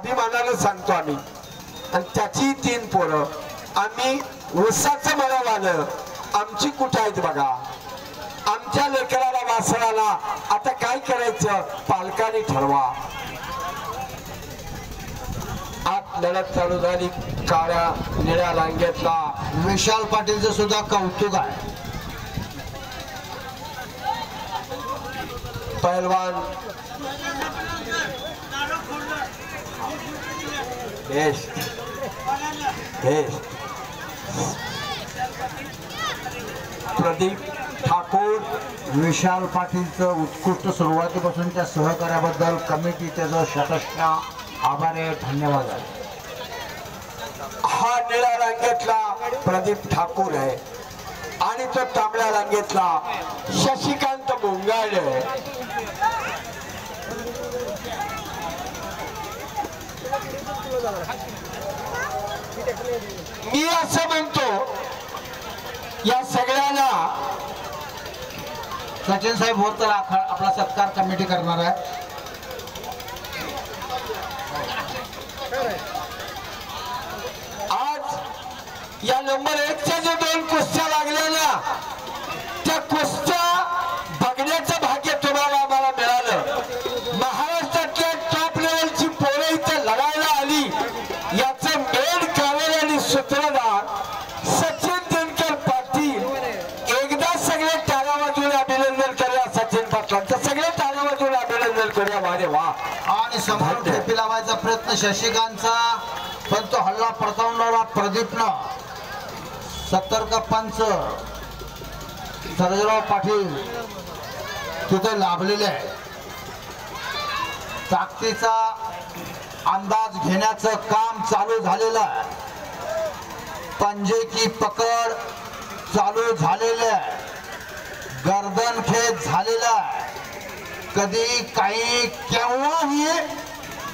अभिमानाने सांगतो आम्ही. आणि त्याची 3 पोरं. आम्ही ऊसाचं मळं आलं, आमची कुठं आहेत बघा. आमच्या लेकराला वासराला आता काय करायचं पालकांनी ठरवा. आत लढत चालू झाली. काळ्या निळ्या रांगेतला विशाल पाटीलचं सुद्धा कौतुक आहे. पैलवान प्रदीप ठाकूर. विशाल पाटीलचं उत्कृष्ट सुरुवातीपासूनच्या सहकार्याबद्दल कमिटी त्याचा शतशः आभार आहे, धन्यवाद आहे. हा निळ्या रांगेतला प्रदीप ठाकूर आहे आणि तो तांबड्या रांगेतला शशिकांत बोंगाळे आहे. मी असं म्हणतो या सगळ्यांना सचिन साहेब होत तर आपला सत्कार कमिटी करणार आहे. आज या नंबर 1च्या जे 2 कुस्त्या लागल्या ना त्या कुस्त्या बघण्याचं भाग्य तुम्हाला आम्हाला मिळालं. महाराष्ट्रातल्या टॉप लेवलची पोरं इथे लढायला आली. याचं मेन कारण आणि सूत्रधार सचिन तेंडुलकर पाटील. एकदा सगळे टाळ्या वाजवून अभिनंदन करूया सचिन पाटलांचं. सगळे टाळ्या वाजवून अभिनंदन करूया. वारे वा. आणि समोर टेपी लावायचा प्रयत्न शशिकांतचा, पण तो हल्ला परतावणारा प्रदीपनं. सतर्क पंच सर्जराव पाटील तिथे लाभलेले आहे. ताकदीचा अंदाज घेण्याचं काम चालू झालेलं आहे. पंजे की पकड चालू झालेले आहे. गर्दनखेच झालेला आहे. कधी काही केव्हाही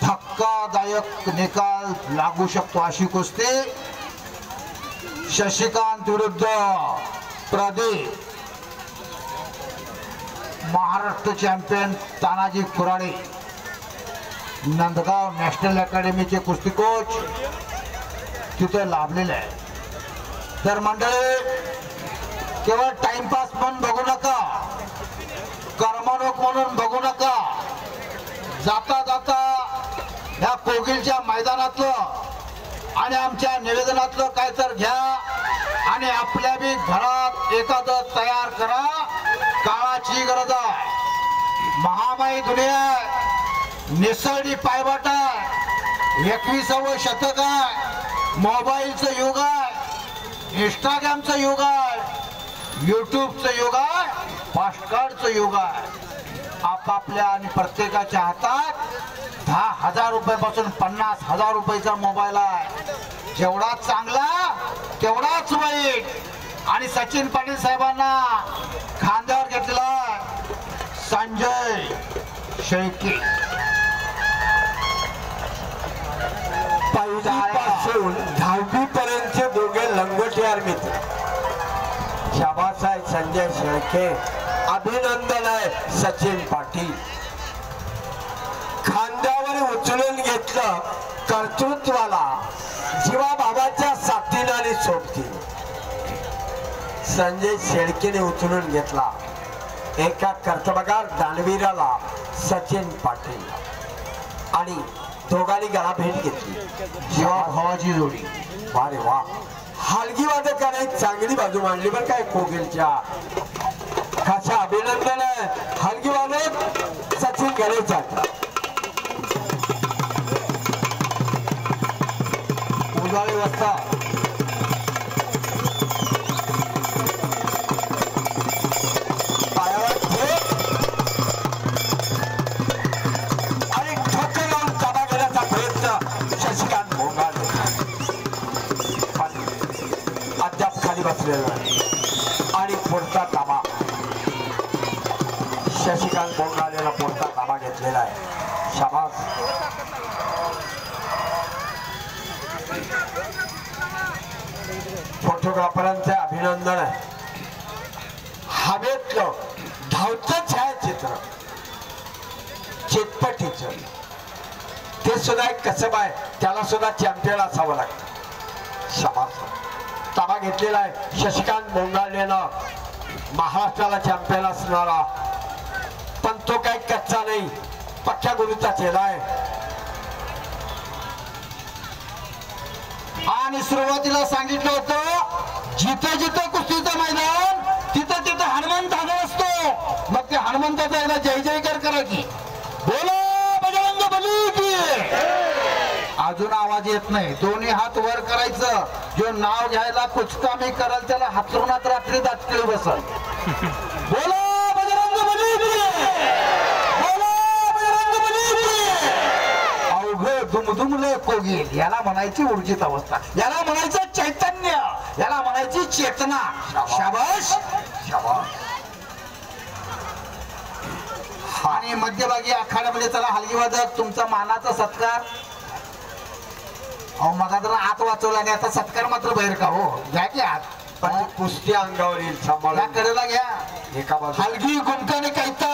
धक्कादायक निकाल लागू शकतो अशी कुस्ती. शशिकांत विरुद्ध प्रदीप. महाराष्ट्र चॅम्पियन तानाजी कुराडे, नंदगाव नॅशनल अकॅडमीचे कुस्ती कोच तिथे लाभलेले आहे. तर मंडळी, केवळ टाइमपास म्हणून बघू नका, करमणूक म्हणून बघू नका. जाता जाता या कोगिलच्या मैदानातलं आणि आमच्या निवेदनातलं काय तर घ्या आणि आपल्या बी घरात एखादं तयार करा. काळाची गरज आहे. महामाई दुनिया, निसर्डी पायवाट आहे. 21वे शतक आहे. मोबाईलचं युग आहे. इंस्टाग्रामचं युग आहे. युट्यूबचं युग आहे. फास्टकार्डचं युग आहे. आपापल्या आणि प्रत्येकाच्या हातात 10,000 रुपयापासून 50,000 रुपयाचा मोबाईल आहे. जेवढा चांगला तेवढाच वाईट. आणि सचिन पाटील साहेबांना खांद्यावर घेतला संजय शेळके. पहिलीपासून 10वी पर्यंतचे दोघे लंगोटियार मित्र. शाबासाहेब संजय शेळके. अभिनंदन आहे सचिन पाटील. खांद्यावर उचलून घेतलं कर्तृत्वाला. जीवाभावाच्या साथीने आणि सोबतीने संजय शेळकेने उचलून घेतला एका कर्तबगार दानवीराला सचिन पाटील. आणि दोघांनी गळा भेट घेतली. जीवाभावाची जोडी. वारे वा. हलगी वादकाने चांगली बाजू मांडली बरं काय कोगिलच्या. खासा अभिनंदन आहे हलगी वादक सचिन गणेशचा. उजाळी वाजता आणि ठोके लावून ताबा घेण्याचा प्रयत्न शशिकांत बोंगाळे. अद्याप खाली बसलेला आणि पुढचा ताबा शशिकांत बोंगाळेला पुढचा ताबा घेतलेला आहे. शाबास. फोटोग्राफरांचे अभिनंदन आहे. हवेतलं धावतं छायाचित्र चितपटीचं ते सुद्धा एक कसब आहे, त्याला सुद्धा चॅम्पियन असावं लागतं. शाबास. ताबा घेतलेला आहे शशिकांत मोंगाळलेनं, महाराष्ट्राला चॅम्पियन असणारा, पण तो काही कच्चा नाही, पक्क्या गुरुचा चेला आहे. आणि सुरुवातीला सांगितलं होतं जिथे जिथे कुस्तीचं मैदान तिथं तिथं हनुमंत हजर असतो. मग ते हनुमंताचा एकदा जय जयकार करा की बोलो बजरंग बली की. अजून आवाज येत नाही, दोन्ही हात वर करायचं. जो नाव घ्यायला कुचका मी कराल त्याला हातरुणात रात्री दाटकळी बसल. बोलो बजरंग बली की, बोलो बजरंग बली की. अवघड दुमदुमले कोगील याला म्हणायची ऊर्जित अवस्था, याला म्हणायचं चैतन्य, याला म्हणायची चेतना. शाबाश शाबाश. आणि मध्यभागी आखाड्यामध्ये चला हलगी वादक तुमचा मानाचा सत्कार. अहो मगा जरा आत वाचवला आणि आता सत्कार मात्र बाहेर का हो. घ्या की आत, पण ती कुस्ती अंगावर येईल, या सांभाळून कडेला घ्या. एका बाजूला. हलगी गुंकाने कैता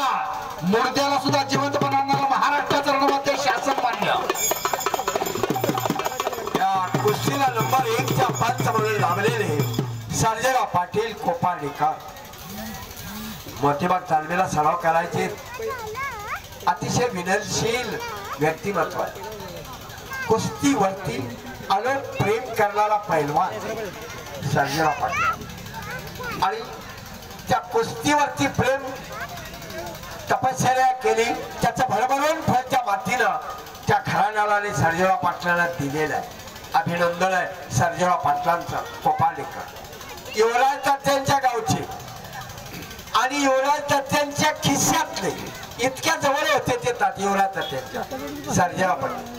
मुर्द्याला सुद्धा जिवंत बनवणारा महाराष्ट्राचा रणवाद्य शासन मान्य. या कुस्तीला नंबर 1च्या 5 म्हणून लाभलेले सर्जेराव पाटील कोपार्डीकर. मोठीबाग तालमीला सराव करायचे अतिशय विनयशील व्यक्तिमत्व आहे. कुस्तीवरती अलोट प्रेम करणारा पैलवान सर्जेराव पाटील. आणि त्या कुस्तीवरती प्रेम तपश्चर्या केली, त्याचं भरभरून फळ त्या मातीनं त्या घराण्याला आणि सर्जेराव पाटलांना दिलेलं आहे. अभिनंदन आहे सर्जेराव पाटलांचं. कोपार्डीकर युवराज तात्यांच्या गावचे आणि युवराज तात्यांच्या खिशातले इतक्या जवळ होते ते युवराज तात्यांच्या सर्जेराव पाटील.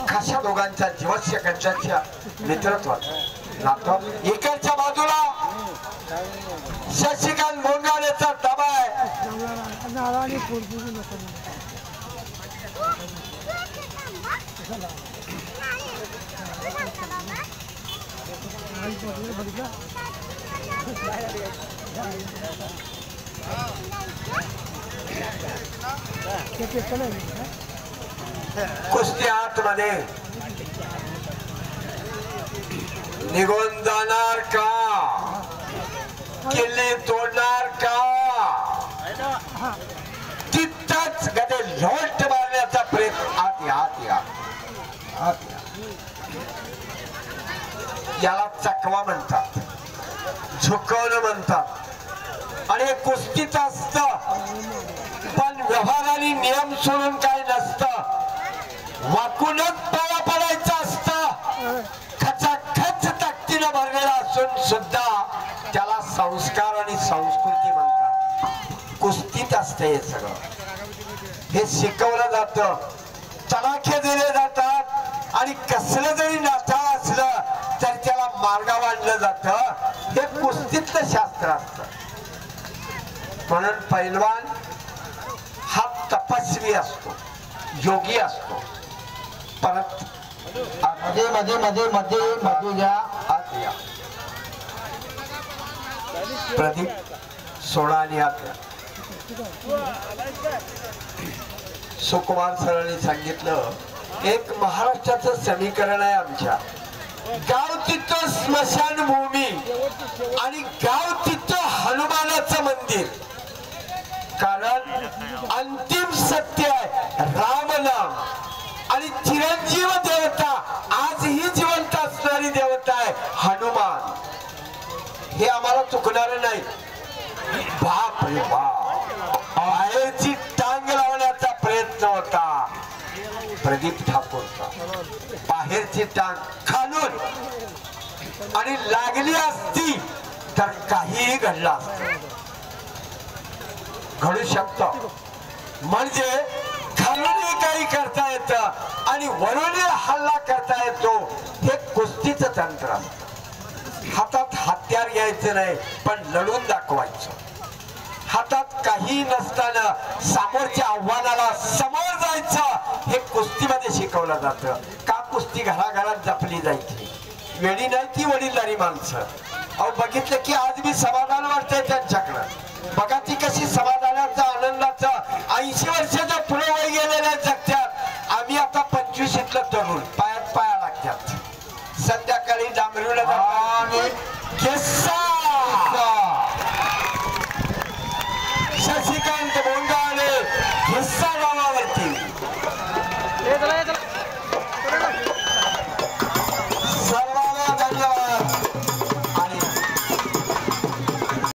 कशा दोघांच्या जीवस्य कंचाच्या नेतृत्वात नातं. इकडच्या बाजूला शशिकांत मोंगाळेचा ताबा आहे. कुस्ती आतमध्ये निघून जाणार का, किल्ले तोडणार का, तिथंच गदे लोट मारण्याचा प्रयत्न. आत या, आत या, आत या. याला चकवा म्हणतात, झुकवणं म्हणतात. आणि कुस्तीच असत, पण व्यवहाराने नियम सोडून काय नसतं. वाकूनच पळा पडायचं असतं. खचाखच ताकदीनं भरलेला असून सुद्धा त्याला संस्कार आणि संस्कृती म्हणतात. कुस्तीत असते हे सगळं. हे शिकवलं जातं, तडाखे दिले जातात आणि कसलं जरी नाताळ असलं तर त्याला मार्गावर आणलं जातं. हे कुस्तीतलं शास्त्र असतं. म्हणून पैलवान हा तपस्वी असतो, योगी असतो. परत मध्ये मध्ये मध्ये मध्ये मध्ये घ्या. आत या. प्रदीप सोळा आणि आत या. सुकुमार सरांनी सांगितलं एक महाराष्ट्राचं समीकरण आहे आमच्या. गाव तिथं स्मशानभूमी आणि गाव तिथं हनुमानाचं मंदिर. कारण अंतिम सत्य आहे राम नाम. आणि चिरंजीव देवता आजही जिवंत असणारी देवता आहे हनुमान. हे आम्हाला चुकणार नाही. बाप रे बाप, बाहेरची टांग लावण्याचा प्रयत्न होता प्रदीप ठाकूरचा. बाहेरची टांग खालून आणि लागली असती तर काहीही घडलं असतं, घडू शकतं. म्हणजे खालूनही काही करता येतं आणि वरूनही हल्ला करता येतो. हे कुस्तीचं तंत्र असतं. हातात हत्यार घ्यायचं नाही, पण लढून दाखवायचं. हातात काही नसताना समोरच्या आव्हानाला समोर जायचं हे कुस्तीमध्ये शिकवलं जातं. का कुस्ती घराघरात जपली जायची, वेळी नाही ती वडीलधारी माणसं. अहो बघितलं की आज मी समाधान वाटतंय त्यांच्याकडं. बघा ती कशी समाधानाचं आनंदाचं 80 वर्षाच्या पुढे वय गेलेल्या जगत्यात. आम्ही आता आता 25लं तरुण पायात पाया लागतात संध्याकाळी डांबरीला आणि केसा